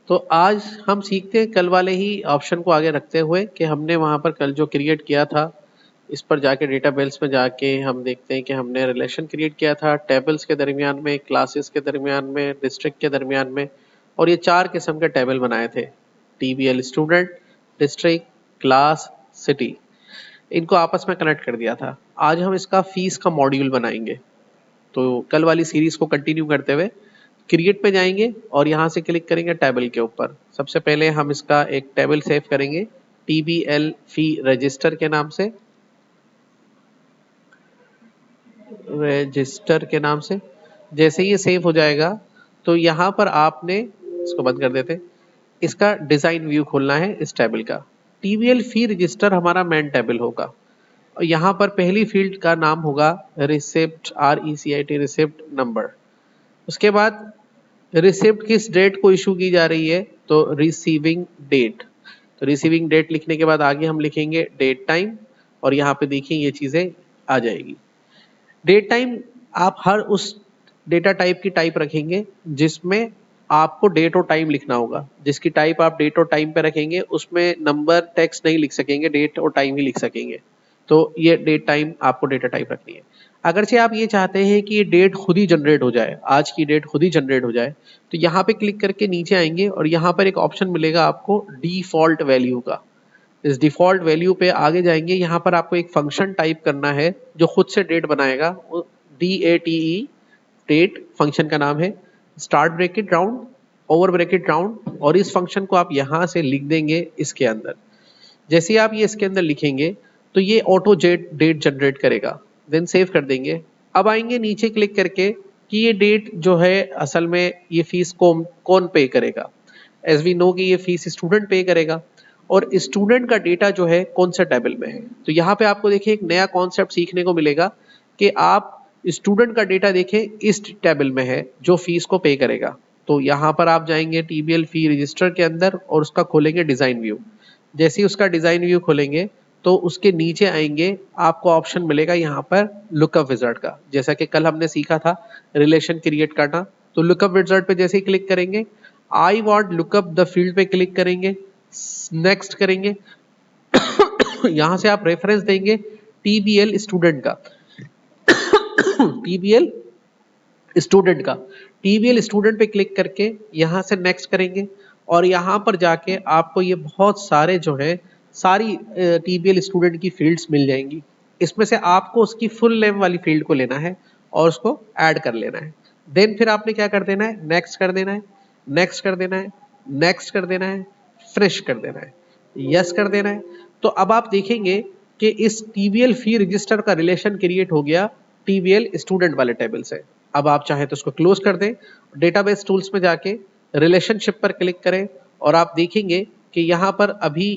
तो आज हम सीखते हैं कल वाले ही ऑप्शन को आगे रखते हुए कि हमने वहाँ पर कल जो क्रिएट किया था, इस पर जाके डेटाबेस में जाके हम देखते हैं कि हमने रिलेशन क्रिएट किया था टेबल्स के दरमियान में, क्लासेस के दरमियान में, डिस्ट्रिक्ट के दरमियान में, और ये 4 किस्म के टेबल बनाए थे। टीबीएल स्टूडेंट, डिस्ट्रिक्ट, क्लास, सिटी, इनको आपस में कनेक्ट कर दिया था। आज हम इसका फीस का मॉड्यूल बनाएंगे। तो कल वाली सीरीज को कंटिन्यू करते हुए क्रिएट पे जाएंगे और यहाँ से क्लिक करेंगे टेबल के ऊपर। सबसे पहले हम इसका एक टेबल सेव करेंगे TBL फी रजिस्टर के नाम से, रजिस्टर के नाम से। जैसे ये सेव हो जाएगा तो यहाँ पर आपने इसको बंद कर देते, इसका डिजाइन व्यू खोलना है इस टेबल का। TBL फी रजिस्टर हमारा मेन टेबल होगा और यहाँ पर पहली फील्ड का नाम होगा रिसिप्ट, RECIT, रिसिप्ट नंबर। उसके बाद रिसिप्ट किस डेट को इशू की जा रही है, तो रिसीविंग डेट। तो रिसीविंग डेट लिखने के बाद आगे हम लिखेंगे डेट टाइम, और यहाँ पे देखिए ये चीजें आ जाएगी। डेट टाइम आप हर उस डेटा टाइप की टाइप रखेंगे जिसमें आपको डेट और टाइम लिखना होगा। जिसकी टाइप आप डेट और टाइम पे रखेंगे उसमें नंबर टेक्स्ट नहीं लिख सकेंगे, डेट और टाइम ही लिख सकेंगे। तो ये डेट टाइम आपको डेटा टाइप रखनी है। अगरचे आप ये चाहते हैं कि ये डेट खुद ही जनरेट हो जाए, आज की डेट खुद ही जनरेट हो जाए, तो यहाँ पे क्लिक करके नीचे आएंगे और यहाँ पर एक ऑप्शन मिलेगा आपको डिफॉल्ट वैल्यू का। इस डिफॉल्ट वैल्यू पे आगे जाएंगे, यहाँ पर आपको एक फंक्शन टाइप करना है जो खुद से डेट बनाएगा। DATE, डेट फंक्शन का नाम है। Start bracket round, over bracket round, और इस फंक्शन को आप यहाँ से लिख देंगे इसके अंदर। जैसे आप ये इसके अंदर लिखेंगे तो ये ऑटो डेट जनरेट करेगा, देन सेव कर देंगे। अब आएंगे नीचे क्लिक करके कि ये डेट जो है असल में ये फीस कौन पे करेगा। एज वी नो कि ये फीस स्टूडेंट पे करेगा, और स्टूडेंट का डेटा जो है कौन सा टेबल में है। तो यहाँ पे आपको देखिए एक नया कॉन्सेप्ट सीखने को मिलेगा कि आप स्टूडेंट का डेटा देखें इस टेबल में है जो फीस को पे करेगा। तो यहाँ पर आप जाएंगे TBL फी रजिस्टर के अंदर और उसका खोलेंगे डिजाइन व्यू। जैसे ही उसका डिजाइन व्यू खोलेंगे तो उसके नीचे आएंगे, आपको ऑप्शन मिलेगा यहाँ पर लुकअप विजार्ड का। जैसा कि कल हमने सीखा था रिलेशन क्रिएट करना, तो लुकअप विजार्ड पे जैसे ही क्लिक करेंगे, I want lookup the field पे क्लिक करेंगे, नेक्स्ट करेंगे। यहाँ से आप रेफरेंस देंगे TBL स्टूडेंट का, TBL स्टूडेंट का। TBL स्टूडेंट पे क्लिक करके यहाँ से नेक्स्ट करेंगे, और यहाँ पर जाके आपको ये बहुत सारे जो है सारी TBL स्टूडेंट की फील्ड्स मिल जाएंगी। इसमें से आपको उसकी फुल नेम वाली फील्ड को लेना है और उसको ऐड कर लेना है। देन फिर आपने क्या कर देना है, नेक्स्ट कर देना है, नेक्स्ट कर देना है, नेक्स्ट कर देना है, फ्रेश कर देना है, यस कर देना है। तो अब आप देखेंगे कि इस TBL फी रजिस्टर का रिलेशन क्रिएट हो गया TBL स्टूडेंट वाले टेबल से। अब आप चाहें तो उसको क्लोज कर दें, डेटाबेस टूल्स में जाके रिलेशनशिप पर क्लिक करें, और आप देखेंगे कि यहाँ पर अभी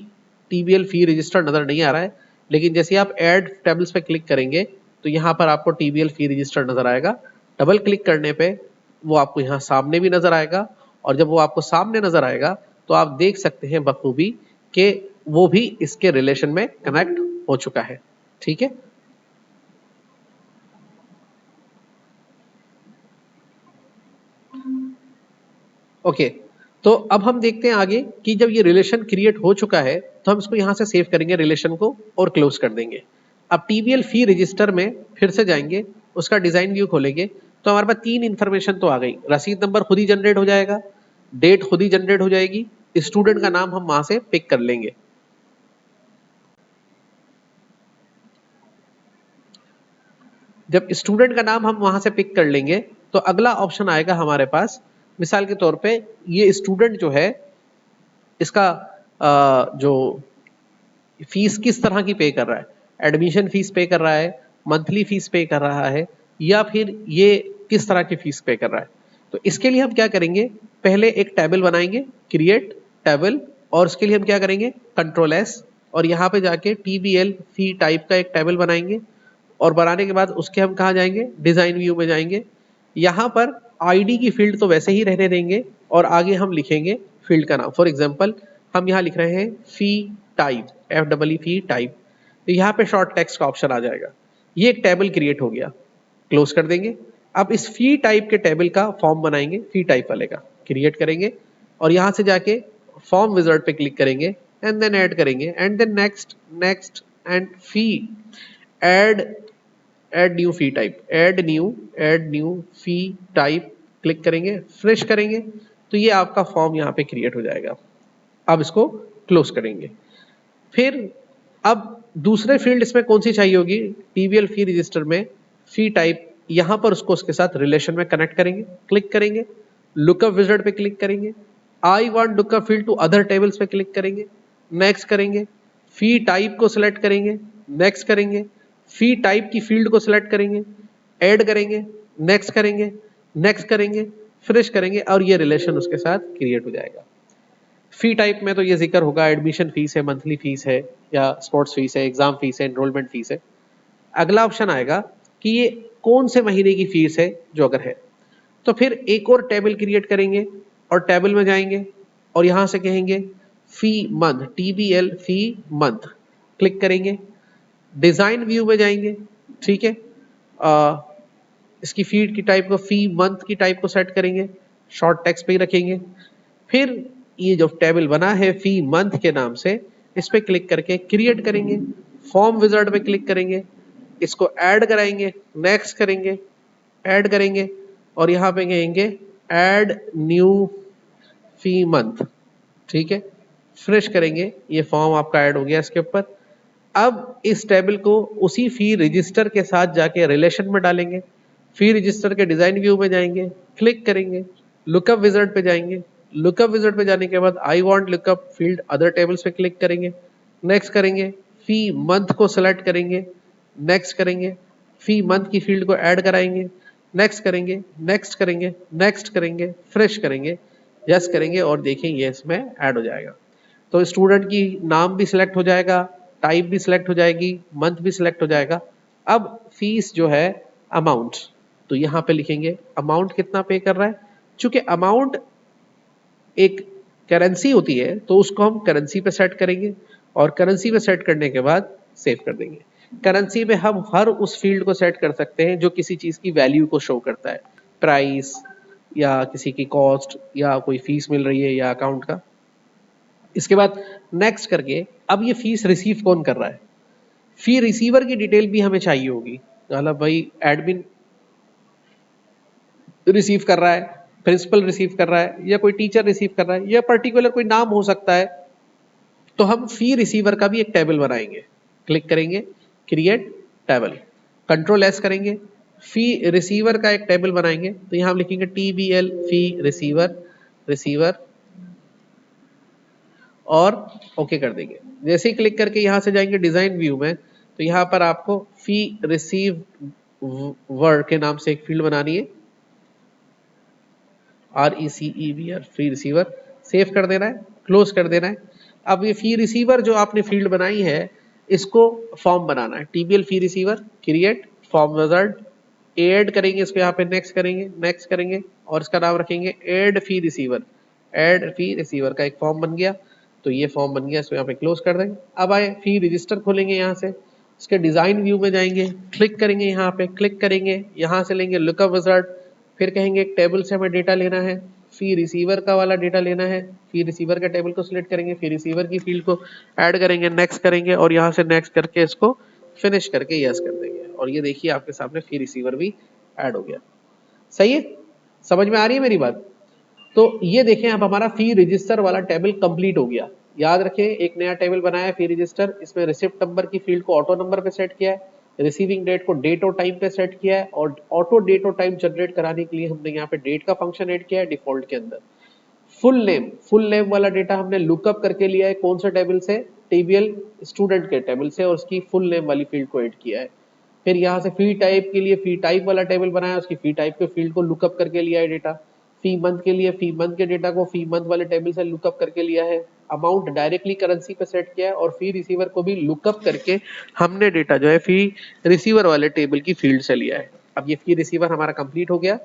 TBL फी रजिस्टर नजर नहीं आ रहा है, लेकिन जैसे आप ऐड टेबल्स पे क्लिक करेंगे तो यहाँ पर आपको TBL फी रजिस्टर नजर आएगा। डबल क्लिक करने पे वो आपको यहाँ सामने भी नजर आएगा, और जब वो आपको सामने नजर आएगा तो आप देख सकते हैं बखूबी कि वो भी इसके रिलेशन में कनेक्ट हो चुका है। ठीक है, ओके। तो अब हम देखते हैं आगे कि जब ये रिलेशन क्रिएट हो चुका है तो हम इसको यहाँ से सेव करेंगे रिलेशन को और क्लोज कर देंगे। अब TBL फी रजिस्टर में फिर से जाएंगे, उसका डिजाइन व्यू खोलेंगे, तो हमारे पास 3 इंफॉर्मेशन तो आ गई। रसीद नंबर खुद ही जनरेट हो जाएगा, डेट खुद ही जनरेट हो जाएगी, स्टूडेंट का नाम हम वहां से पिक कर लेंगे। जब स्टूडेंट का नाम हम वहां से पिक कर लेंगे तो अगला ऑप्शन आएगा हमारे पास। मिसाल के तौर पे ये स्टूडेंट जो है इसका जो फीस किस तरह की पे कर रहा है, एडमिशन फीस पे कर रहा है, मंथली फीस पे कर रहा है, या फिर ये किस तरह की फीस पे कर रहा है। तो इसके लिए हम क्या करेंगे, पहले एक टेबल बनाएंगे, क्रिएट टेबल, और उसके लिए हम क्या करेंगे कंट्रोल S, और यहाँ पे जाके TBL फी टाइप का एक टेबल बनाएंगे, और बनाने के बाद उसके हम कहाँ जाएंगे, डिजाइन व्यू में जाएंगे। यहाँ पर ID की फील्ड तो वैसे ही रहने देंगे, और आगे हम लिखेंगे फील्ड का नाम। फॉर एग्जाम्पल हम यहाँ लिख रहे हैं फी टाइप, FEE फी टाइप, तो यहाँ पे शॉर्ट टेक्स्ट का ऑप्शन आ जाएगा। ये एक टेबल क्रिएट हो गया, क्लोज कर देंगे। अब इस फी टाइप के टेबल का फॉर्म बनाएंगे, फी टाइप वाले का क्रिएट करेंगे, और यहाँ से जाके फॉर्म विजार्ड पे क्लिक करेंगे एंड देन ऐड करेंगे and then next next and fee add add new fee type add new fee type click करेंगे, फ्रेश करेंगे तो ये आपका फॉर्म यहाँ पे क्रिएट हो जाएगा। अब इसको क्लोज करेंगे। फिर अब दूसरे फील्ड इसमें कौन सी चाहिए होगी, टीबीएल फी रजिस्टर में फी टाइप, यहां पर उसको उसके साथ रिलेशन में कनेक्ट करेंगे, क्लिक करेंगे, लुकअप विजार्ड पे क्लिक करेंगे, I want lookup field to other tables पे क्लिक करेंगे, नेक्स्ट करेंगे, फी टाइप को सिलेक्ट करेंगे, नेक्स्ट करेंगे, फी टाइप की फील्ड को सिलेक्ट करेंगे, ऐड करेंगे, नेक्स्ट करेंगे, नेक्स्ट करेंगे, फिनिश करेंगे और ये रिलेशन उसके साथ क्रिएट हो जाएगा। फी टाइप में तो ये जिक्र होगा एडमिशन फीस है, मंथली फीस है या स्पोर्ट्स फीस है, एग्जाम फीस है, एनरोलमेंट फीस है। अगला ऑप्शन आएगा कि ये कौन से महीने की फीस है जो अगर है, तो फिर एक और टेबल क्रिएट करेंगे और टेबल में जाएंगे और यहां से कहेंगे फी मंथ, टीबीएल फी मंथ, क्लिक करेंगे, डिजाइन व्यू में जाएंगे, ठीक है, इसकी फीड की टाइप को फी मंथ की टाइप को सेट करेंगे, शॉर्ट टेक्स्ट पे ही रखेंगे। फिर ये जो टेबल बना है फी मंथ के नाम से, इस पे क्लिक करके क्रिएट करेंगे, फॉर्म विजार्ड पे क्लिक करेंगे, इसको ऐड कराएंगे, नेक्स्ट करेंगे, ऐड करेंगे और यहाँ पे कहेंगे ऐड न्यू फी मंथ, ठीक है, फ्रेश करेंगे, ये फॉर्म आपका ऐड हो गया इसके ऊपर। अब इस टेबल को उसी फी रजिस्टर के साथ जाके रिलेशन में डालेंगे, फी रजिस्टर के डिजाइन व्यू में जाएंगे, क्लिक करेंगे, लुकअप विजार्ड पे जाएंगे, लुकअप विजार्ड पे जाने के बाद आई want lookup field other tables पे क्लिक करेंगे, नेक्स्ट करेंगे, फी मंथ को सेलेक्ट करेंगे, नेक्स्ट करेंगे, फी मंथ की फील्ड को ऐड कराएंगे, नेक्स्ट करेंगे, नेक्स्ट करेंगे, नेक्स्ट करेंगे, फ्रेश करेंगे, यस करेंगे और देखें ये इसमें ऐड हो जाएगा। तो स्टूडेंट की नाम भी सिलेक्ट हो जाएगा, टाइप भी सिलेक्ट हो जाएगी, मंथ भी सिलेक्ट हो जाएगा। अब फीस जो है अमाउंट, तो यहाँ पे लिखेंगे अमाउंट कितना पे कर रहा है, चूंकि अमाउंट एक करेंसी होती है तो उसको हम करेंसी पे सेट करेंगे और करेंसी पे सेट करने के बाद सेव कर देंगे। करेंसी पे हम हर उस फील्ड को सेट कर सकते हैं जो किसी चीज की वैल्यू को शो करता है, प्राइस या किसी की कॉस्ट या कोई फीस मिल रही है या अकाउंट का। इसके बाद नेक्स्ट करके अब ये फीस रिसीव कौन कर रहा है, फी रिसीवर की डिटेल भी हमें चाहिए होगी, मतलब भाई एडमिन रिसीव कर रहा है, प्रिंसिपल रिसीव कर रहा है या कोई टीचर रिसीव कर रहा है या पर्टिकुलर कोई नाम हो सकता है, तो हम फी रिसीवर का भी एक टेबल बनाएंगे, क्लिक करेंगे, क्रिएट टेबल, कंट्रोल एस करेंगे, फी रिसीवर का एक टेबल बनाएंगे, तो यहां हम लिखेंगे टीबीएल फी रिसीवर रिसीवर और ओके कर देंगे। जैसे ही क्लिक करके यहां से जाएंगे डिजाइन व्यू में, तो यहां पर आपको फी रिसीव वर्ड के नाम से एक फील्ड बनानी है, RECEVR फी रिसीवर, सेव कर देना है, क्लोज कर देना है। अब ये फी रिसीवर जो आपने फील्ड बनाई है इसको फॉर्म बनाना है, TBL fee receiver, create form wizard, add करेंगे इसको, यहाँ पे नेक्स्ट करेंगे, नेक्स्ट करेंगे और इसका नाम रखेंगे ऐड फी रिसीवर, ऐड फी रिसीवर का एक फॉर्म बन गया। तो ये फॉर्म बन गया, इसको यहाँ पे क्लोज कर देंगे। अब आए फी रजिस्टर खोलेंगे, यहाँ से इसके डिजाइन व्यू में जाएंगे, क्लिक करेंगे, यहाँ पे क्लिक करेंगे, यहाँ से लेंगे लुकअप विजार्ड, फिर कहेंगे एक टेबल से हमें डेटा लेना है, फी रिसीवर का वाला डेटा लेना है, फी रिसीवर का टेबल को सिलेक्ट करेंगे, फी रिसीवर की फील्ड को ऐड करेंगे, नेक्स्ट करेंगे और यहाँ से नेक्स्ट करके इसको फिनिश करके यस कर देंगे और ये देखिए आपके सामने फी रिसीवर भी ऐड हो गया। सही है, समझ में आ रही है मेरी बात? तो ये देखें अब हमारा फी रजिस्टर वाला टेबल कंप्लीट हो गया। याद रखें एक नया टेबल बनाया है फी रजिस्टर, इसमें रिसिप्ट नंबर की फील्ड को ऑटो नंबर पे सेट किया है, रिसीविंग डेट को डेट और टाइम पे सेट किया है और ऑटो डेट और टाइम जनरेट कराने के लिए हमने यहाँ पे डेट का फंक्शन ऐड किया है डिफॉल्ट के अंदर। फुल नेम वाला डेटा हमने लुकअप करके लिया है, कौन से टेबल से, टीबीएल स्टूडेंट के टेबल से, और उसकी फुल नेम वाली फील्ड को ऐड किया है। फिर यहाँ से फी टाइप के लिए फी टाइप वाला टेबल बनाया, उसकी फी टाइप के फील्ड को लुकअप करके लिया है डेटा। फी मंथ के लिए फी मंथ के डेटा को फी मंथ वाले टेबल से लुकअप करके लिया है। अमाउंट डायरेक्टली करेंसी पे सेट किया है और फी रिसीवर को भी लुकअप करके हमने डेटा जो है फी रिसीवर वाले टेबल की फील्ड से लिया है। अब ये फी रिसीवर हमारा कंप्लीट हो गया।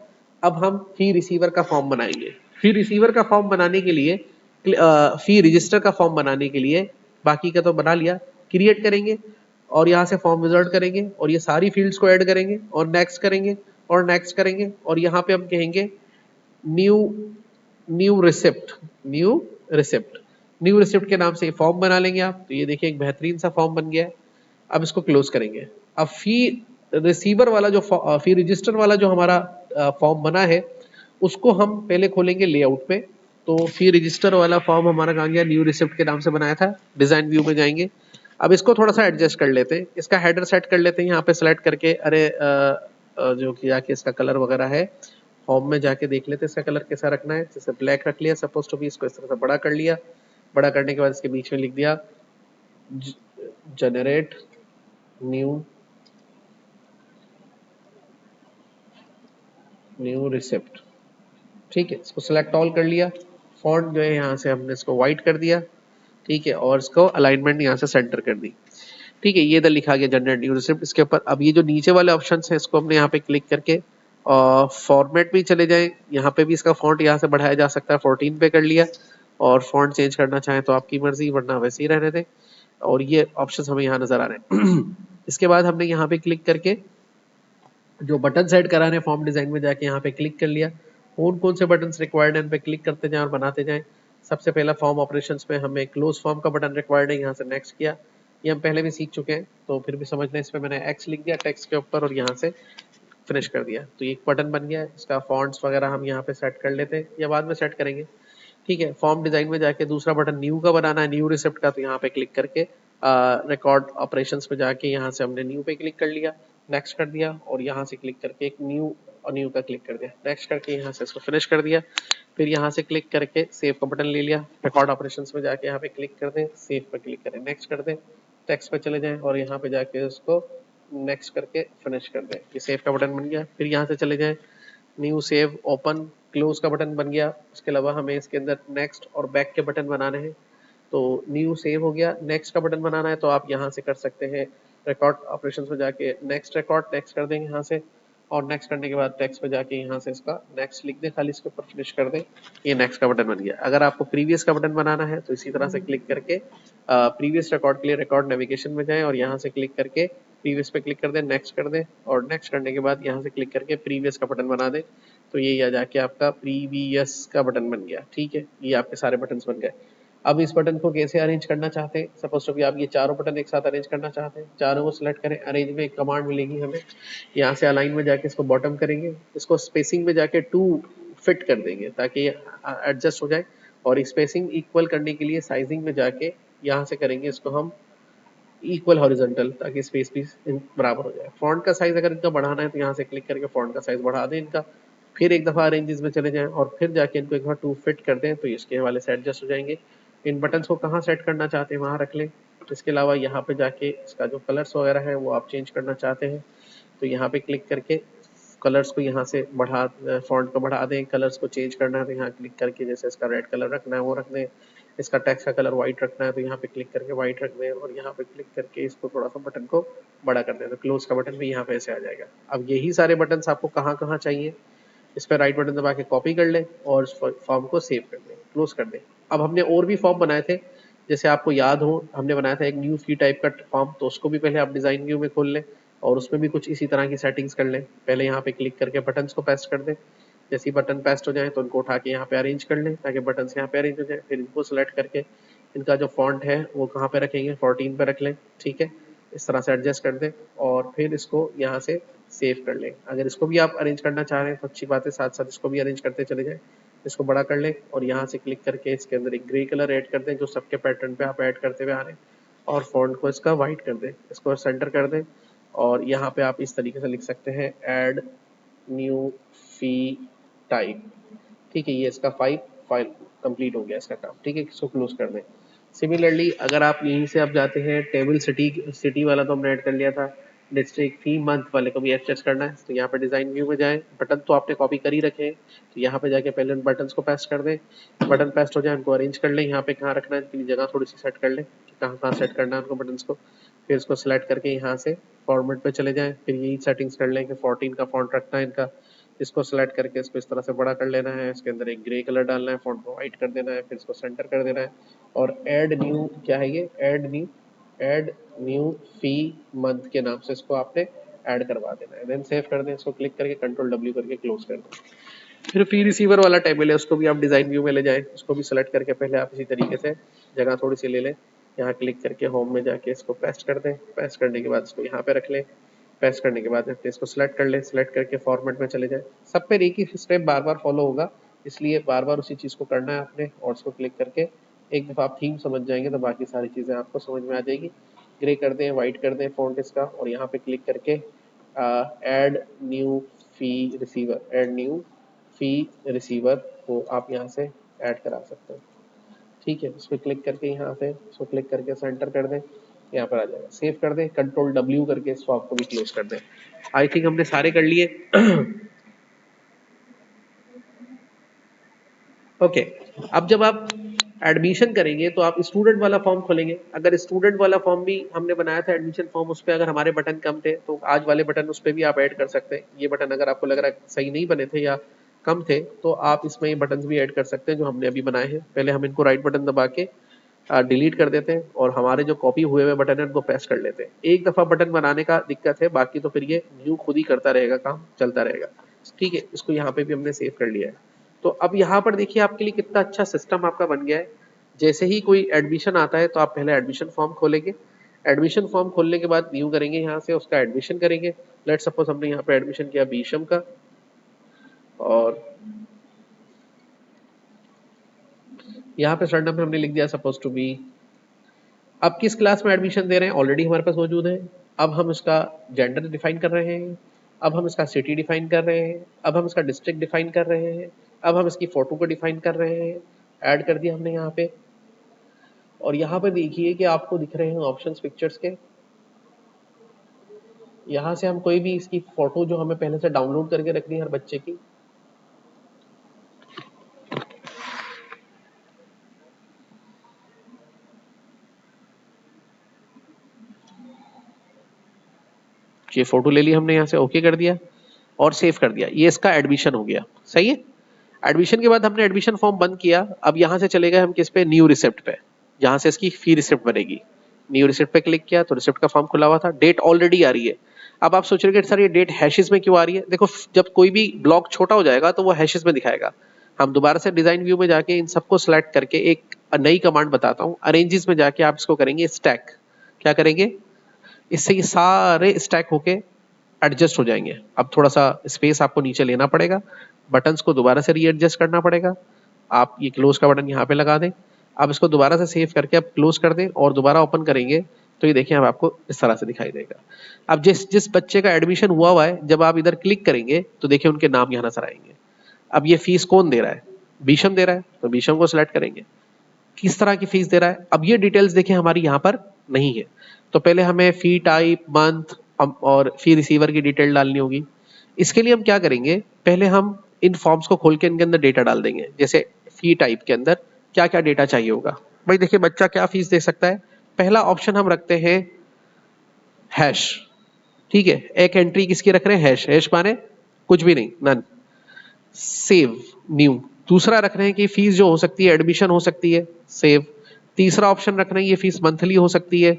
अब हम फी रिसीवर का फॉर्म बनाएंगे। फी रिसीवर का फॉर्म बनाने के लिए फी रजिस्टर का फॉर्म बनाने के लिए बाकी का तो बना लिया, क्रिएट करेंगे और यहाँ से फॉर्म विजार्ड करेंगे और ये सारी फील्ड्स को ऐड करेंगे और नेक्स्ट करेंगे और नेक्स्ट करेंगे और यहाँ पे हम कहेंगे new new receipt, new receipt, new receipt के नाम से फॉर्म बना लेंगे आप। तो ये देखिए एक बेहतरीन सा फॉर्म बन गया है। अब इसको क्लोज करेंगे। अब फी रिसीवर वाला जो फी रजिस्टर वाला जो हमारा फॉर्म बना है उसको हम पहले खोलेंगे लेआउट पे। तो फी रजिस्टर वाला फॉर्म हमारा कहाँ गया, न्यू रिसिप्ट के नाम से बनाया था। डिजाइन व्यू में जाएंगे। अब इसको थोड़ा सा एडजस्ट कर लेते हैं, इसका हेडर सेट कर लेते हैं यहाँ पे सेलेक्ट करके। अरे जो कि जाके इसका कलर वगैरह है, होम में जाके देख लेते हैं इसका कलर कैसा रखना है। जैसे ब्लैक रख लिया सपोज टू बी, इसको इस तरह से बड़ा कर लिया। बड़ा करने के बाद इसके बीच में लिख दिया जनरेट न्यू रिसिप्ट। ठीक है, इसको सिलेक्ट ऑल कर लिया। फॉन्ट जो है यहाँ से हमने इसको व्हाइट कर दिया। ठीक है, और इसको अलाइनमेंट यहाँ से सेंटर कर दी। ठीक है, ये इधर लिखा गया जनरेट न्यू रिसिप्ट। इसके ऊपर अब ये जो नीचे वाले ऑप्शन है इसको हमने यहाँ पे क्लिक करके और फॉर्मेट भी चले जाएं। यहाँ पे भी इसका फॉन्ट यहाँ से बढ़ाया जा सकता है, 14 पे कर लिया। और फॉन्ट चेंज करना चाहें तो आपकी मर्जी, वरना वैसे ही रहने दें। और ये ऑप्शन हमें यहाँ नजर आ रहे हैं। इसके बाद हमने यहाँ पे क्लिक करके जो बटन सेट करा है फॉर्म डिजाइन में जाके यहाँ पे क्लिक कर लिया। कौन कौन से बटन रिक्वायर्ड है इन पे क्लिक करते जाएं और बनाते जाएं। सबसे पहला फॉर्म ऑपरेशंस में हमें क्लोज फॉर्म का बटन रिक्वायर्ड है, यहाँ से नेक्स्ट किया। ये हम पहले भी सीख चुके हैं तो फिर भी समझ लें। इसमें मैंने एक्स लिख दिया टेक्स्ट के ऊपर और यहाँ से फिनिश कर दिया। तो ये एक बटन बन गया है। इसका फॉन्ट्स वगैरह हम यहाँ पे सेट कर लेते हैं या बाद में सेट करेंगे। ठीक है, फॉर्म डिजाइन में जाके दूसरा बटन न्यू का बनाना है, न्यू रिसिप्ट का। तो यहाँ पे क्लिक करके रिकॉर्ड ऑपरेशंस में जाके यहाँ से हमने न्यू पे क्लिक कर लिया, नेक्स्ट कर दिया। और यहाँ से क्लिक करके एक न्यू और न्यू का क्लिक कर दिया, नेक्स्ट करके यहाँ से इसको फिनिश कर दिया। फिर यहाँ से क्लिक करके सेव का बटन ले लिया। रिकॉर्ड ऑपरेशंस में जाके यहाँ पे क्लिक कर दें, सेव पे क्लिक करें, नेक्स्ट कर दें, टेक्स्ट पे चले जाएं और यहाँ पे जाके उसको नेक्स्ट करके फिनिश कर दें। ये सेव का बटन बन गया। फिर यहाँ से चले जाएं, न्यू, सेव, ओपन, क्लोज का बटन बन गया। उसके अलावा हमें इसके अंदर नेक्स्ट और बैक के बटन बनाने हैं। तो न्यू सेव हो गया, नेक्स्ट का बटन बनाना है तो आप यहाँ से कर सकते हैं। रिकॉर्ड ऑपरेशंस में जाके नेक्स्ट रिकॉर्ड नेक्स्ट कर देंगे यहाँ से। और नेक्स्ट करने के बाद टेक्स्ट पे जाके यहाँ से इसका नेक्स्ट लिख दें, खाली इसके ऊपर फिनिश कर दें। ये नेक्स्ट का बटन बन गया। अगर आपको प्रीवियस का बटन बनाना है तो इसी तरह से क्लिक करके प्रीवियस रिकॉर्ड के लिए रिकॉर्ड नेविगेशन में जाएं और यहाँ से क्लिक करके प्रीवियस पे क्लिक कर दें, नेक्स्ट कर दें। और नेक्स्ट करने के बाद यहाँ से क्लिक करके प्रीवियस का बटन बना दें। तो ये आ जाके आपका प्रीवियस का बटन बन गया। ठीक है, ये आपके सारे बटन बन गए। अब इस बटन को कैसे अरेंज करना चाहते हैं, सपोज टू कि आप ये चारों बटन एक साथ अरेंज करना चाहते हैं। चारों को सिलेक्ट करें, अरेंज में एक कमांड मिलेगी हमें। यहाँ से अलाइन में जाके इसको बॉटम करेंगे, इसको स्पेसिंग में जाके 2 फिट कर देंगे ताकि ये एडजस्ट हो जाए। और स्पेसिंग इक्वल करने के लिए साइजिंग में जाके यहाँ से करेंगे इसको हम इक्वल हॉरिजॉन्टल, ताकि स्पेस भी बराबर हो जाए। फॉन्ट का साइज अगर इनका बढ़ाना है तो यहाँ से क्लिक करके फॉन्ट का साइज बढ़ा दें इनका। फिर एक दफ़ा अरेंजेस में चले जाएं और फिर जाके इनको एक बार 2 फिट कर दें तो इसके वाले से एडजस्ट हो जाएंगे। इन बटन्स को कहाँ सेट करना चाहते हैं वहाँ रख लें। इसके अलावा यहाँ पे जाके इसका जो कलर्स वगैरह है वो आप चेंज करना चाहते हैं तो यहाँ पे क्लिक करके कलर्स को यहाँ से बढ़ा, फॉन्ट को बढ़ा दें। कलर्स को चेंज करना है तो यहाँ क्लिक करके जैसे इसका रेड कलर रखना है वो रख दें। इसका टेक्स्ट का कलर व्हाइट रखना है तो यहाँ पे क्लिक करके व्हाइट रख दें और यहाँ पे क्लिक करके इसको थोड़ा सा बटन को बड़ा कर दें तो क्लोज का बटन भी यहाँ पे ऐसे आ जाएगा। अब यही सारे बटन आपको कहाँ कहाँ चाहिए, इस पर राइट बटन दबा के कॉपी कर लें और इस फॉर्म को सेव कर दें, क्लोज कर दें। अब हमने और भी फॉर्म बनाए थे, जैसे आपको याद हो हमने बनाया था एक न्यू फी टाइप का फॉर्म, तो उसको भी पहले आप डिजाइन व्यू में खोल लें और उसमें भी कुछ इसी तरह की सेटिंग्स कर लें। पहले यहाँ पे क्लिक करके बटन्स को पेस्ट कर दें। जैसे ही बटन पेस्ट हो जाए तो उनको उठा के यहाँ पे अरेंज कर लें ताकि बटन्स यहाँ पे अरेंज हो जाए। फिर इनको सेलेक्ट करके इनका जो फॉन्ट है वो कहाँ पे रखेंगे, 14 पे रख लें। ठीक है, इस तरह से एडजस्ट कर दें और फिर इसको यहाँ से सेव कर लें। अगर इसको भी आप अरेंज करना चाह रहे हैं तो अच्छी बात है, साथ साथ इसको भी अरेंज करते चले जाएं। इसको बड़ा कर लें और यहाँ से क्लिक करके इसके अंदर एक ग्रे कलर ऐड कर दें जो सबके पैटर्न पे आप ऐड करते हुए आ रहे हैं। और फॉन्ट को इसका वाइट कर दें, इसको सेंटर कर दें। और यहाँ पे आप इस तरीके से लिख सकते हैं ऐड न्यू फी टाइप। ठीक है, ये इसका फाइल कंप्लीट हो गया इसका काम। ठीक है, इसको क्लोज कर दें। सिमिलरली अगर आप यहीं से आप जाते हैं टेबल सिटी वाला तो हमने ऐड कर लिया था, डिस्ट्रिक्ट फी मंथ वाले को भी एडजस्ट करना है तो यहाँ पे डिजाइन व्यू में जाएं। बटन तो आपने कॉपी कर ही रखे हैं तो यहाँ पे जाके पहले उन बटन्स को पेस्ट कर दें। बटन पेस्ट हो जाए उनको अरेंज कर लें, यहाँ पे कहाँ रखना है इनकी जगह थोड़ी सी सेट कर लें कि कहाँ कहाँ सेट करना है उनको बटन्स को। फिर इसको सिलेक्ट करके यहाँ से फॉर्मेट पे चले जाएं। फिर यही सेटिंग्स कर लें कि 14 का फॉन्ट रखना है इनका। इसको सेलेक्ट करके इसको इस तरह से बड़ा कर लेना है, इसके अंदर एक ग्रे कलर डालना है, फॉन्ट को व्हाइट कर देना है, फिर इसको सेंटर कर देना है। और ऐड न्यू, क्या है ये, ऐड न्यू फी मंथ के नाम से इसको आपने ऐड करवा देना है। देन सेव कर दें, इसको क्लिक करके कंट्रोल W करके क्लोज कर दें। फिर फी रिसीवर वाला टेबल है, उसको भी आप डिजाइन व्यू में ले जाएं, उसको भी सेलेक्ट करके पहले आप इसी तरीके से जगह थोड़ी सी ले लें, यहाँ क्लिक करके होम में जाके इसको पेस्ट कर दें, पेस्ट करने के बाद इसको यहाँ पे रख लें, पेस्ट करने के बाद इसको सिलेक्ट कर लें, सिलेक्ट करके फॉर्मेट में चले जाएं। सब पे एक ही स्टेप बार बार फॉलो होगा, इसलिए बार बार उसी चीज़ को करना है आपने, और उसको क्लिक करके एक दफ़ा आप थीम समझ जाएंगे तो बाकी सारी चीज़ें आपको समझ में आ जाएगी। ग्रे कर दें, वाइट कर दें फॉन्ट इसका, और यहाँ पे क्लिक करके ऐड न्यू फी रिसीवर, ऐड न्यू फी रिसीवर को आप यहाँ से ऐड करा सकते हैं। ठीक है, इस पर क्लिक करके यहाँ पे इसको क्लिक करके सेंटर कर दें, यहाँ पर आ जाएगा। सेव कर दें, कंट्रोल W करके इस फॉर्म को भी क्लोज कर दें। आई थिंक हमने सारे कर लिए। ओके, अब जब आप एडमिशन करेंगे तो आप स्टूडेंट वाला फॉर्म खोलेंगे। अगर स्टूडेंट वाला फॉर्म भी हमने बनाया था एडमिशन फॉर्म, उस पर अगर हमारे बटन कम थे तो आज वाले बटन उस पर भी आप ऐड कर सकते हैं। ये बटन अगर आपको लग रहा है सही नहीं बने थे या कम थे तो आप इसमें ये बटन भी ऐड कर सकते हैं जो हमने अभी बनाए हैं। पहले हम इनको राइट बटन दबा के डिलीट कर देते हैं और हमारे जो कॉपी हुए हुए बटन है उनको पेस्ट कर लेते हैं। एक दफा बटन बनाने का दिक्कत है, बाकी तो फिर ये न्यू खुद ही करता रहेगा, काम चलता रहेगा। ठीक है, इसको यहाँ पे भी हमने सेव कर लिया है। तो अब यहाँ पर देखिए आपके लिए कितना अच्छा सिस्टम आपका बन गया है। जैसे ही कोई एडमिशन आता है तो आप पहले एडमिशन फॉर्म खोलेंगे, एडमिशन फॉर्म खोलने के बाद न्यू करेंगे, यहाँ से उसका एडमिशन करेंगे। लेट सपोज हमने यहाँ पे एडमिशन किया बीशम का, और यहाँ पे स्टैंड नंबर हमने लिख दिया सपोज टू बी। अब किस क्लास में एडमिशन दे रहे हैं ऑलरेडी हमारे पास मौजूद है। अब हम इसका जेंडर डिफाइन कर रहे हैं, अब हम इसका सिटी डिफाइन कर रहे हैं, अब हम इसका डिस्ट्रिक्ट डिफाइन कर रहे हैं, अब हम इसकी फोटो को डिफाइन कर रहे हैं। ऐड कर दिया हमने यहाँ पे, और यहाँ पे देखिए कि आपको दिख रहे हैं ऑप्शंस पिक्चर्स के। यहाँ से हम कोई भी इसकी फोटो जो हमें पहले से डाउनलोड करके रखनी है हर बच्चे की, ये फोटो ले ली हमने, यहाँ से ओके कर दिया और सेव कर दिया। ये इसका एडमिशन हो गया, सही है। एडमिशन के बाद हमने एडमिशन फॉर्म बंद किया। अब यहाँ से चले गए हम किस पे, न्यू रिसिप्ट पे, जहाँ से इसकी फी रिसिप्ट बनेगी। न्यू रिसिप्ट पे क्लिक किया तो रिसिप्ट का फॉर्म खुला हुआ था, डेट ऑलरेडी आ रही है। अब आप सोच रहे सर ये डेट हैशेस में क्यों आ रही है। देखो जब कोई भी ब्लॉक छोटा हो जाएगा तो वो हैशेस में दिखाएगा। हम दोबारा से डिजाइन व्यू में जाके इन सबको सिलेक्ट करके एक नई कमांड बताता हूँ, अरेंजेस में जाके आप इसको करेंगे स्टैक। क्या करेंगे, इससे ये सारे स्टैक होके एडजस्ट हो जाएंगे। अब थोड़ा सा स्पेस आपको नीचे लेना पड़ेगा, बटन्स को दोबारा से रीएडजस्ट करना पड़ेगा। आप ये क्लोज का बटन यहाँ पे लगा दें। अब इसको दोबारा से सेव करके आप क्लोज कर दें और दोबारा ओपन करेंगे तो ये देखिए अब आपको इस तरह से दिखाई देगा। अब जिस जिस बच्चे का एडमिशन हुआ हुआ है, जब आप इधर क्लिक करेंगे तो देखिए उनके नाम यहाँ नजर आएंगे। अब ये फीस कौन दे रहा है, बीशम दे रहा है, तो बीशम को सिलेक्ट करेंगे। किस तरह की फीस दे रहा है, अब ये डिटेल्स देखिए हमारी यहाँ पर नहीं है। तो पहले हमें फी टाइप, मंथ और फी रिसीवर की डिटेल डालनी होगी। इसके लिए हम क्या करेंगे, पहले हम इन फॉर्म्स को खोल के इनके अंदर डेटा डाल देंगे। जैसे फी टाइप के अंदर क्या क्या डेटा चाहिए होगा। भाई देखिए बच्चा क्या फीस दे सकता है। पहला ऑप्शन हम रखते हैं हैश। ठीक है, एक एंट्री किसकी रख रहे हैं, हैश। हैश माने कुछ भी नहीं, नन। Save new. दूसरा रख रहे हैं कि फीस जो हो सकती है एडमिशन हो सकती है, सेव। तीसरा ऑप्शन रख रहे हैं ये फीस मंथली हो सकती है,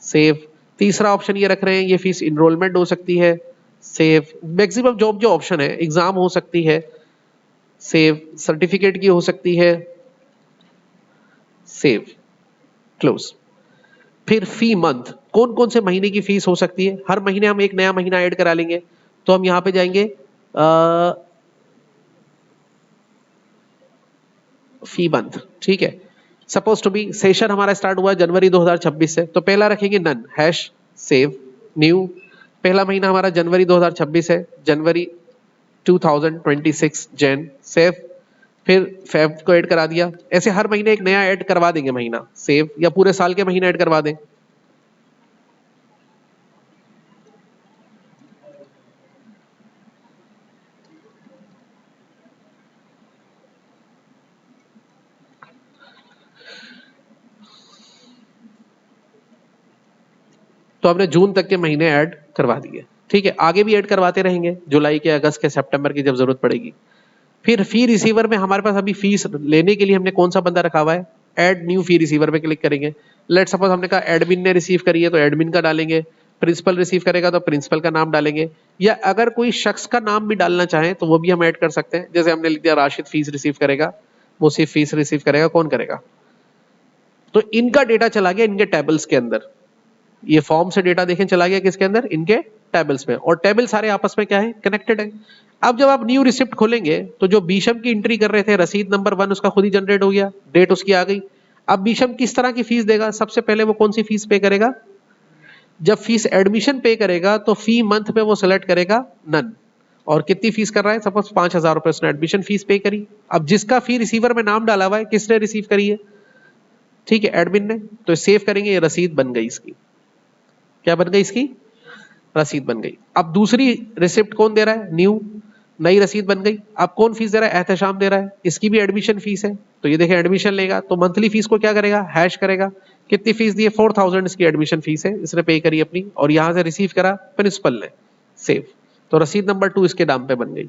सेव। तीसरा ऑप्शन ये रख रहे हैं ये फीस इनरोलमेंट हो सकती है, सेव। मैक्सिमम जॉब जो ऑप्शन है, एग्जाम हो सकती है, सेव। सर्टिफिकेट की हो सकती है, सेव, क्लोज। फिर फी मंथ, कौन कौन से महीने की फीस हो सकती है। हर महीने हम एक नया महीना ऐड करा लेंगे। तो हम यहां पे जाएंगे फी मंथ। ठीक है, सपोज टू बी सेशन हमारा स्टार्ट हुआ जनवरी 2026 से, तो पहला रखेंगे नन, हैश, सेव, न्यू। पहला महीना हमारा जनवरी 2026 है, जनवरी 2026 जैन, सेव। फिर फेब को ऐड करा दिया। ऐसे हर महीने एक नया ऐड करवा देंगे महीना, सेव। या पूरे साल के महीने ऐड करवा दें। तो हमने जून तक के महीने ऐड करवा दिए। ठीक है, आगे भी ऐड करवाते रहेंगे, जुलाई के, अगस्त के, सितंबर की जब जरूरत पड़ेगी। फिर फी रिसीवर में हमारे पास अभी फीस लेने के लिए हमने कौन सा बंदा रखा हुआ है, ऐड न्यू फी रिसीवर पे क्लिक करेंगे। लेट सपोज हमने कहा एडमिन ने रिसीव करी है तो एडमिन का डालेंगे। प्रिंसिपल रिसीव करेगा तो प्रिंसिपल का नाम डालेंगे, या अगर कोई शख्स का नाम भी डालना चाहें तो वो भी हम ऐड कर सकते हैं। जैसे हमने लिख दिया राशिद फीस रिसीव करेगा, मुसीफ फीस रिसीव करेगा, कौन करेगा? तो इनका डेटा चला गया इनके टेबल्स के अंदर। ये फॉर्म से डेटा देखें चला गया किसके अंदर? इनके टेबल्स में। और टेबल सारे आपस में क्या है? कनेक्टेड है। अब जब आप न्यू रिसिप्ट खोलेंगे तो जो बीशम की एंट्री कर रहे थे रसीद नंबर 1 उसका खुद ही जनरेट हो गया, डेट उसकी आ गई। अब बीशम किस तरह की फीस देगा? सबसे पहले वो कौन सी फीस पे करेगा? जब फीस एडमिशन पे करेगा तो फी मंथ में वो सिलेक्ट करेगा नन। और कितनी फीस कर रहा है? सपोज 5,000 रुपए उसने एडमिशन फीस पे करी। अब जिसका फी रिसीवर में नाम डाला हुआ है, किसने रिसीव करी है? ठीक है, एडमिन ने। तो सेव करेंगे, ये रसीद बन गई इसकी। क्या बन गई इसकी? रसीद बन गई। अब दूसरी रिसिप्ट कौन दे रहा है? न्यू, नई रसीद बन गई। अब कौन फीस दे रहा है? एहतशाम दे रहा है, इसकी भी एडमिशन फीस है। तो ये देखें एडमिशन लेगा तो मंथली फीस को क्या करेगा? हैश करेगा। कितनी फीस दी है? 4,000 इसकी एडमिशन फीस है, इसने पे करी अपनी, और यहां से रिसीव करा प्रिंसिपल ने, सेव। तो रसीद नंबर 2 इसके नाम पे बन गई।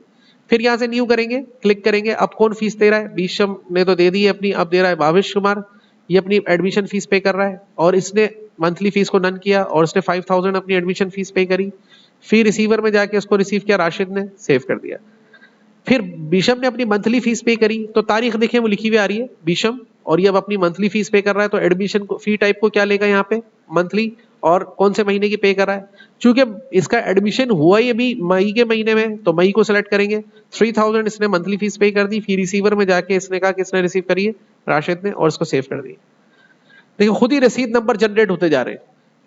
फिर यहां से न्यू करेंगे, क्लिक करेंगे। अब कौन फीस दे रहा है? बीशम ने तो दे दी है अपनी, अब दे रहा है भावेश कुमार। ये अपनी एडमिशन फीस पे कर रहा है और इसने मंथली फीस को नन किया और इसने 5,000 अपनी एडमिशन फीस पे करी। फिर रिसीवर में जाके उसको रिसीव किया राशिद ने, सेव कर दिया। फिर बीशम ने अपनी मंथली फीस पे करी, तो तारीख देखें वो लिखी हुई आ रही है बीशम, और ये अब अपनी मंथली फीस पे कर रहा है। तो एडमिशन को फी टाइप को क्या लेगा यहाँ पे? मंथली। और कौन से महीने की पे कर रहा है? चूंकि इसका एडमिशन हुआ ही अभी मई के महीने में, तो मई को सिलेक्ट करेंगे। 3,000 इसने मंथली फीस पे कर दी। फिर रिसीवर में जाके इसने कहा कि इसने रिसीव करी है राशिद ने, और इसको सेव कर दी। देखिए खुद ही रसीद नंबर जनरेट होते जा रहे हैं।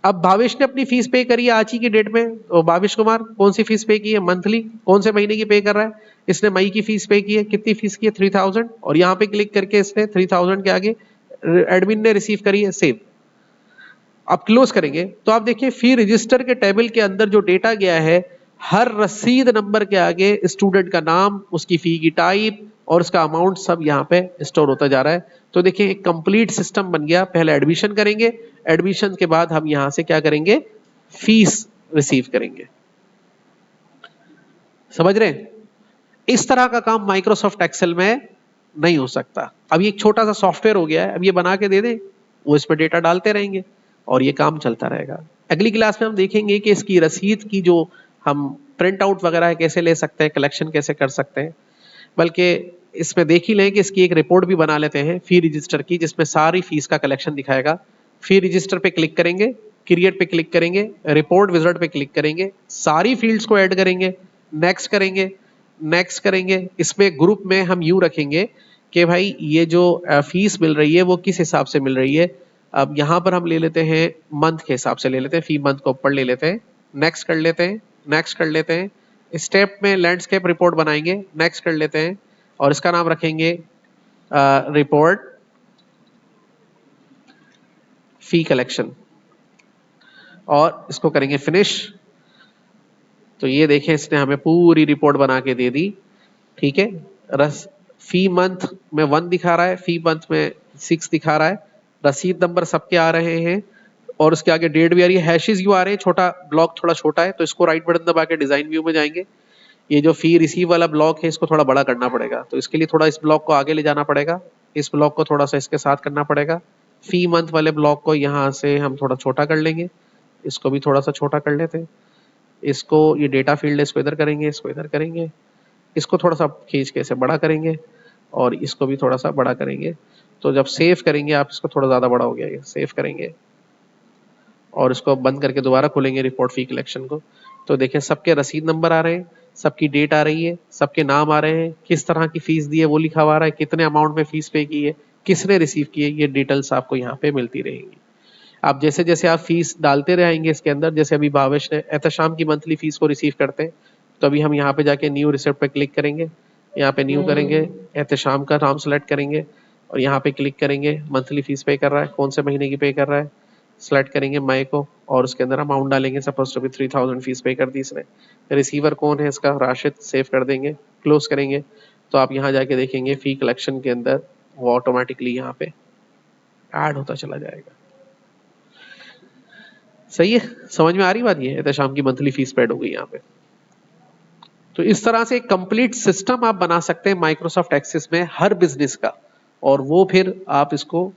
अब भावेश ने अपनी फीस पे करी है आज ही की डेट में, तो भावेश कुमार कौन सी फीस पे की है? मंथली। कौन से महीने की पे कर रहा है? इसने मई की फीस पे की है। कितनी फीस की है? 3,000। और यहाँ पे क्लिक करके इसने 3,000 के आगे एडमिन ने रिसीव करी है, सेव। अब क्लोज करेंगे तो आप देखिए फी रजिस्टर के टेबल के अंदर जो डेटा गया है, हर रसीद नंबर के आगे स्टूडेंट का नाम, उसकी फी की टाइप और उसका अमाउंट सब यहाँ पे स्टोर होता जा रहा है। तो देखिए एक कंप्लीट सिस्टम बन गया। पहले एडमिशन करेंगे, एडमिशन के बाद हम यहां से क्या करेंगे? फीस रिसीव करेंगे। समझ रहे हैं? इस तरह का काम माइक्रोसॉफ्ट एक्सेल में नहीं हो सकता। अब ये एक छोटा सा सॉफ्टवेयर हो गया है, अब ये बना के दे दें, वो इस पर डेटा डालते रहेंगे और ये काम चलता रहेगा। अगली क्लास में हम देखेंगे कि इसकी रसीद की जो हम प्रिंट आउट वगैरह कैसे ले सकते हैं, कलेक्शन कैसे कर सकते हैं। बल्कि इसमें देख ही लें कि इसकी एक रिपोर्ट भी बना लेते हैं फी रजिस्टर की, जिसमें सारी फीस का कलेक्शन दिखाएगा। फी रजिस्टर पे क्लिक करेंगे, क्रिएट पे क्लिक करेंगे, रिपोर्ट विजार्ड पे क्लिक करेंगे, सारी फील्ड्स को ऐड करेंगे, नेक्स्ट करेंगे, नेक्स्ट करेंगे। इसमें ग्रुप में हम यूं रखेंगे कि भाई ये जो फीस मिल रही है वो किस हिसाब से मिल रही है। अब यहाँ पर हम ले लेते हैं मंथ के हिसाब से ले लेते हैं, फी मंथ को ऊपर ले लेते हैं, नेक्स्ट कर लेते हैं, नेक्स्ट कर लेते हैं। स्टेप में लैंडस्केप रिपोर्ट बनाएंगे, नेक्स्ट कर लेते हैं, और इसका नाम रखेंगे रिपोर्ट फी कलेक्शन, और इसको करेंगे फिनिश। तो ये देखें इसने हमें पूरी रिपोर्ट बना के दे दी। ठीक है, रस फी मंथ में 1 दिखा रहा है, फी मंथ में 6 दिखा रहा है, रसीद नंबर सबके आ रहे हैं और उसके आगे डेट भी आ रही है। हैशेस यू आ रहे हैं, छोटा ब्लॉक थोड़ा छोटा है, तो इसको राइट बटन दबा के डिजाइन व्यू में जाएंगे। ये जो फी रिसीव वाला ब्लॉक है इसको थोड़ा बड़ा करना पड़ेगा, तो इसके लिए थोड़ा इस ब्लॉक को आगे ले जाना पड़ेगा, इस ब्लॉक को थोड़ा सा इसके साथ करना पड़ेगा। फी मंथ वाले ब्लॉक को यहाँ से हम थोड़ा छोटा कर लेंगे, इसको भी थोड़ा सा छोटा कर लेते हैं। इसको ये डेटा फील्ड इसको इधर करेंगे, इसको इधर करेंगे, इसको थोड़ा सा खींच के इसे बड़ा करेंगे और इसको भी थोड़ा सा बड़ा करेंगे। तो जब सेव करेंगे आप इसको थोड़ा ज्यादा बड़ा हो गया, ये सेव करेंगे और इसको बंद करके दोबारा खोलेंगे रिपोर्ट फी कलेक्शन को। तो देखें सबके रसीद नंबर आ रहे हैं, सबकी डेट आ रही है, सबके नाम आ रहे हैं, किस तरह की फीस दी है वो लिखा हुआ आ रहा है, कितने अमाउंट में फीस पे की है, किसने रिसीव की है, ये डिटेल्स आपको यहाँ पे मिलती रहेंगी। आप जैसे जैसे आप फीस डालते रहेंगे इसके अंदर, जैसे अभी भावेश ने एहतशाम की मंथली फीस को रिसीव करते हैं, तो अभी हम यहाँ पे जाके न्यू रिसिप्ट पे क्लिक करेंगे, यहाँ पे न्यू करेंगे, एहतशाम का नाम सेलेक्ट करेंगे और यहाँ पे क्लिक करेंगे। मंथली फीस पे कर रहा है, कौन से महीने की पे कर रहा है, सेलेक्ट करेंगे मई को और उसके अंदर अमाउंट डालेंगे। सपोज टू बी 3,000 फीस पे कर दी इसने। रिसीवर कौन है इसका? राशिद। सेव कर देंगे, क्लोज करेंगे। तो आप यहाँ जाके देखेंगे फी कलेक्शन के अंदर वो ऑटोमेटिकली यहाँ पे ऐड होता चला जाएगा। सही है, समझ में आ रही बात? ये एहतशाम की मंथली फीस पेड हो गई यहाँ पे। तो इस तरह से एक कंप्लीट सिस्टम आप बना सकते हैं माइक्रोसॉफ्ट एक्सेस में हर बिजनेस का, और वो फिर आप इसको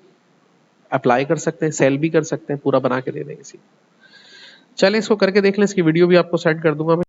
अप्लाई कर सकते हैं, सेल भी कर सकते हैं, पूरा बना के दे देंगे। चलें इसको करके देख लें, इसकी वीडियो भी आपको सेंड कर दूंगा मैं।